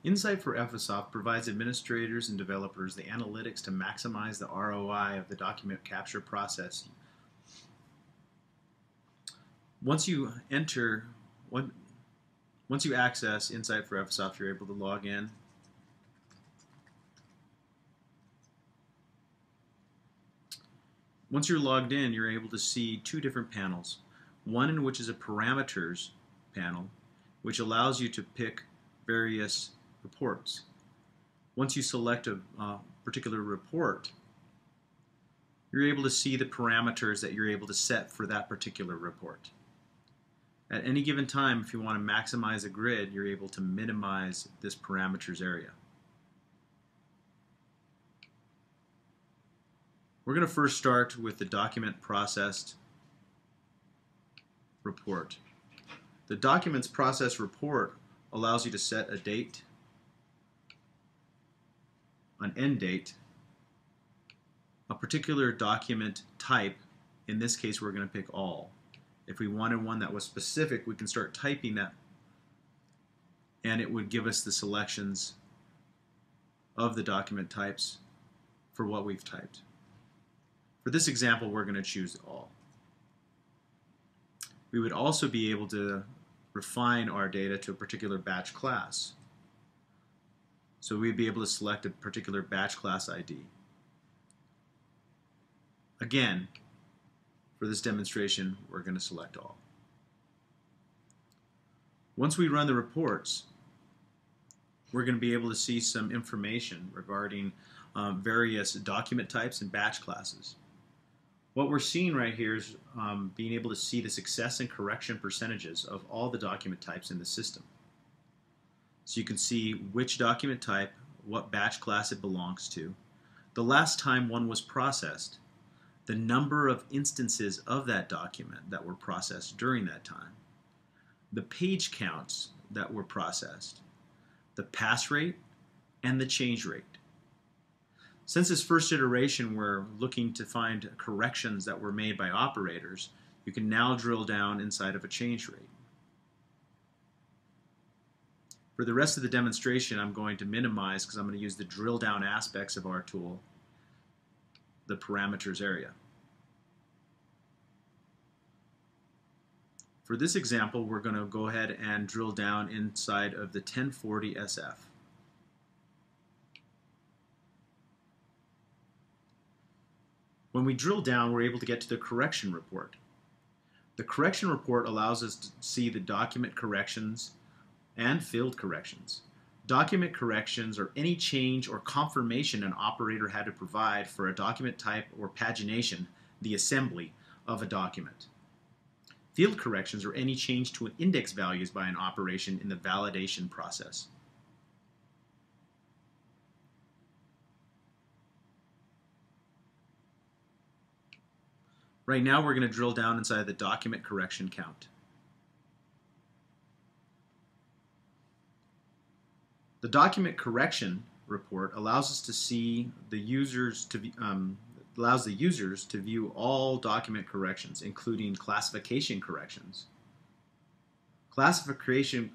Insight for Ephesoft provides administrators and developers the analytics to maximize the ROI of the document capture process. Once you access Insight for Ephesoft, you're able to log in. Once you're logged in, you're able to see two different panels. One in which is a parameters panel, which allows you to pick various reports. Once you select a particular report, you're able to see the parameters that you're able to set for that particular report. At any given time, if you want to maximize a grid, you're able to minimize this parameters area. We're going to first start with the document processed report. The documents processed report allows you to set a date, an end date, a particular document type. In this case, we're going to pick all. If we wanted one that was specific, we can start typing that, and it would give us the selections of the document types for what we've typed. For this example, we're going to choose all. We would also be able to refine our data to a particular batch class. So we'd be able to select a particular batch class ID. Again, for this demonstration, we're going to select all. Once we run the reports, we're going to be able to see some information regarding various document types and batch classes. What we're seeing right here is being able to see the success and correction percentages of all the document types in the system. So you can see which document type, what batch class it belongs to, the last time one was processed, the number of instances of that document that were processed during that time, the page counts that were processed, the pass rate, and the change rate. Since this first iteration, we're looking to find corrections that were made by operators. You can now drill down inside of a change rate. For the rest of the demonstration, I'm going to minimize, because I'm going to use the drill down aspects of our tool, the parameters area. For this example, we're going to go ahead and drill down inside of the 1040 SF. When we drill down, we're able to get to the correction report. The correction report allows us to see the document corrections and field corrections. Document corrections are any change or confirmation an operator had to provide for a document type or pagination, the assembly of a document. Field corrections are any change to an index values by an operation in the validation process. Right now, we're going to drill down inside the document correction count. The document correction report allows us to see the users to allows the users to view all document corrections, including classification corrections. Classification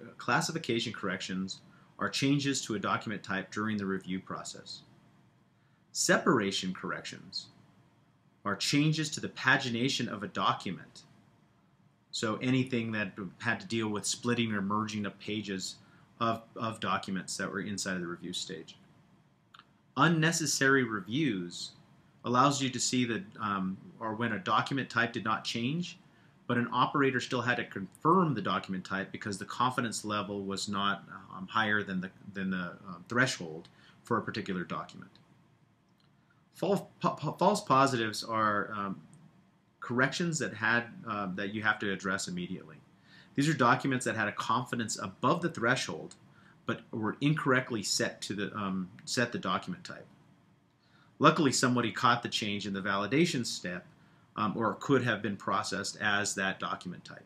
corrections are changes to a document type during the review process. Separation corrections are changes to the pagination of a document. So anything that had to deal with splitting or merging of pages of documents that were inside of the review stage. Unnecessary reviews allows you to see that, or when a document type did not change, but an operator still had to confirm the document type because the confidence level was not higher than the threshold for a particular document. False positives are corrections that you have to address immediately. These are documents that had a confidence above the threshold, but were incorrectly set to the document type. Luckily, somebody caught the change in the validation step, or could have been processed as that document type.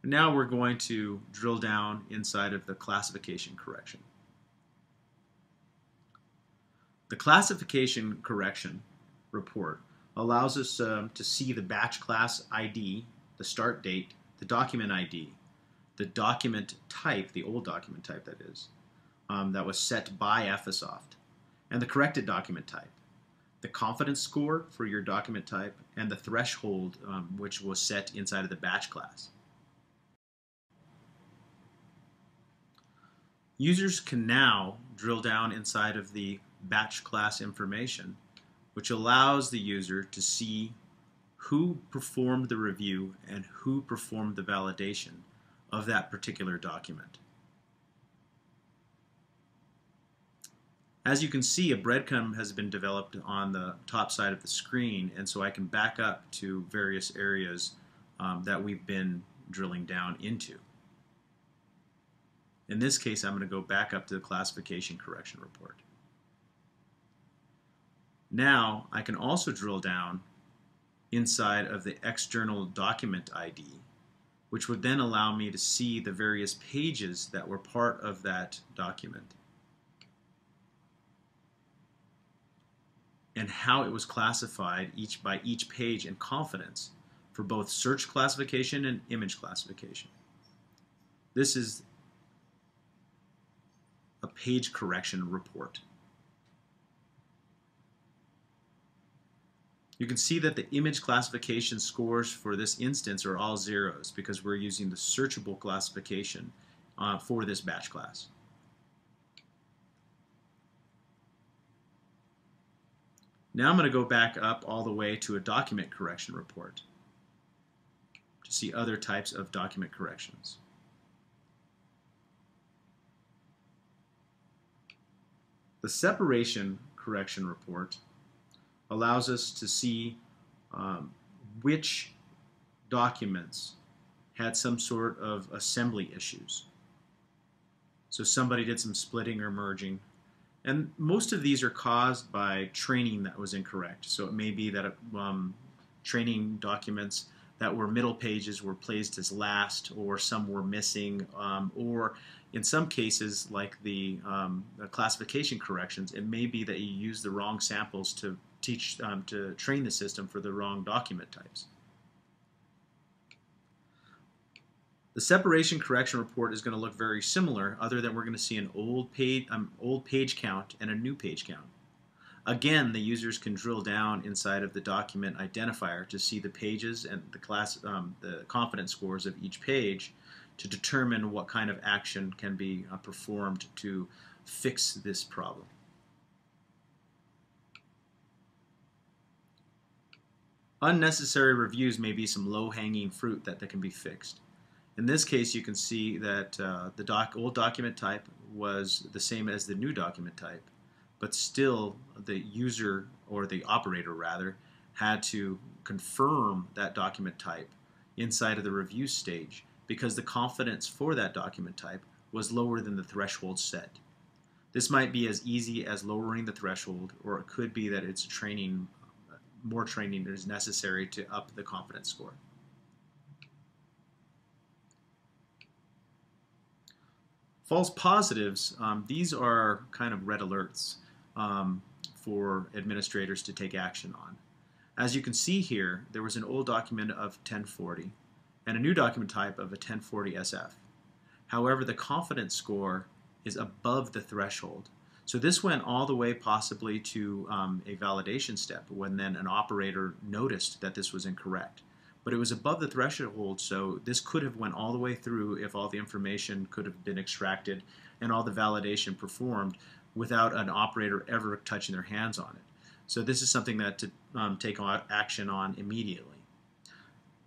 Now we're going to drill down inside of the classification correction. The classification correction report allows us to see the batch class ID, the start date, the document ID, the document type, the old document type that is, that was set by Ephesoft, and the corrected document type, the confidence score for your document type, and the threshold which was set inside of the batch class. Users can now drill down inside of the batch class information, which allows the user to see who performed the review and who performed the validation of that particular document. As you can see, a breadcrumb has been developed on the top side of the screen, and so I can back up to various areas that we've been drilling down into. In this case, I'm going to go back up to the classification correction report. Now, I can also drill down inside of the external document ID, which would then allow me to see the various pages that were part of that document and how it was classified by each page in confidence for both search classification and image classification. This is a page correction report. You can see that the image classification scores for this instance are all zeros because we're using the searchable classification for this batch class. Now I'm going to go back up all the way to a document correction report to see other types of document corrections. The separation correction report allows us to see which documents had some sort of assembly issues. So somebody did some splitting or merging, and most of these are caused by training that was incorrect. So it may be that training documents that were middle pages were placed as last, or some were missing, or in some cases, like the classification corrections, it may be that you use the wrong samples to train the system for the wrong document types. The separation correction report is going to look very similar, other than we're going to see an old page count and a new page count. Again, the users can drill down inside of the document identifier to see the pages and the confidence scores of each page to determine what kind of action can be performed to fix this problem. Unnecessary reviews may be some low-hanging fruit that can be fixed. In this case, you can see that the old document type was the same as the new document type, but still the user, or the operator rather, had to confirm that document type inside of the review stage because the confidence for that document type was lower than the threshold set. This might be as easy as lowering the threshold, or it could be that it's more training is necessary to up the confidence score. False positives, these are kind of red alerts for administrators to take action on. As you can see here, there was an old document of 1040 and a new document type of a 1040 SF. However, the confidence score is above the threshold. So this went all the way possibly to a validation step when then an operator noticed that this was incorrect. But it was above the threshold, so this could have went all the way through if all the information could have been extracted and all the validation performed without an operator ever touching their hands on it. So this is something that to take action on immediately.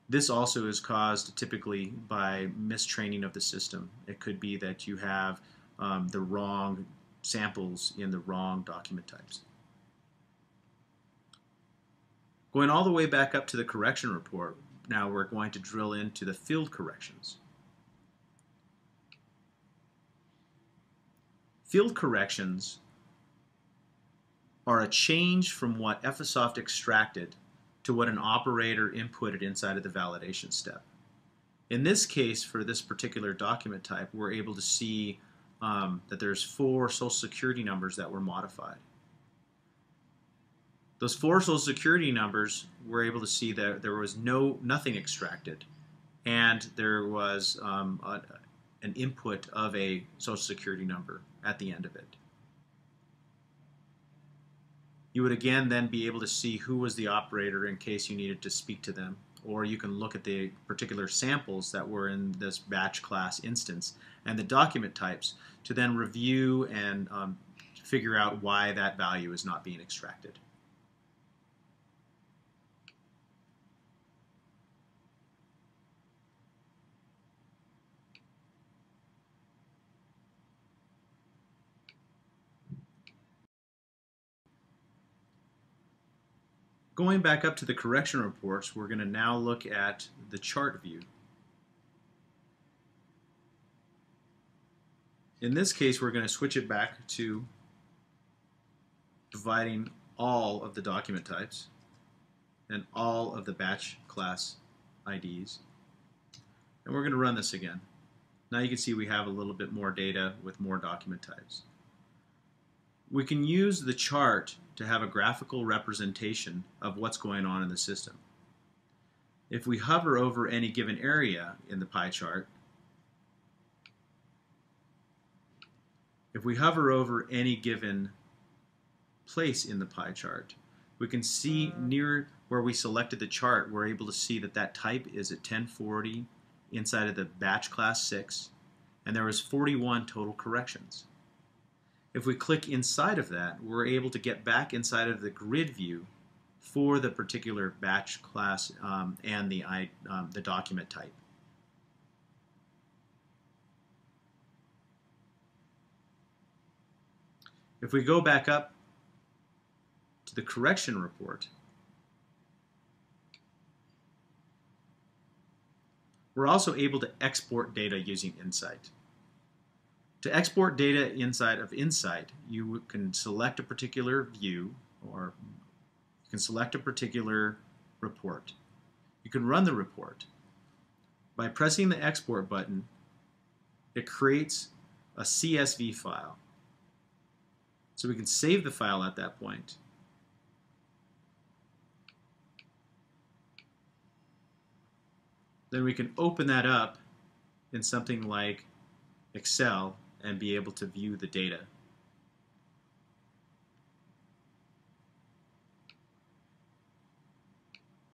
This also is caused typically by mistraining of the system. It could be that you have the wrong samples in the wrong document types. Going all the way back up to the correction report, now we're going to drill into the field corrections. Field corrections are a change from what Ephesoft extracted to what an operator inputted inside of the validation step. In this case, for this particular document type, we're able to see that there's 4 social security numbers that were modified. Those 4 social security numbers, we're able to see that there was nothing extracted and there was an input of a Social Security number at the end of it. You would again then be able to see who was the operator in case you needed to speak to them, or you can look at the particular samples that were in this batch class instance and the document types to then review and figure out why that value is not being extracted. Going back up to the correction reports, we're going to now look at the chart view. In this case, we're going to switch it back to dividing all of the document types and all of the batch class IDs. And we're going to run this again. Now you can see we have a little bit more data with more document types. We can use the chart to have a graphical representation of what's going on in the system. If we hover over any given area in the pie chart, if we hover over any given place in the pie chart, we can see near where we selected the chart, we're able to see that that type is at 1040 inside of the batch class 6, and there was 41 total corrections. If we click inside of that, we're able to get back inside of the grid view for the particular batch class and the document type. If we go back up to the correction report, we're also able to export data using Insight. To export data inside of Insight, you can select a particular view, or you can select a particular report. You can run the report. By pressing the export button, it creates a CSV file. So we can save the file at that point. Then we can open that up in something like Excel and be able to view the data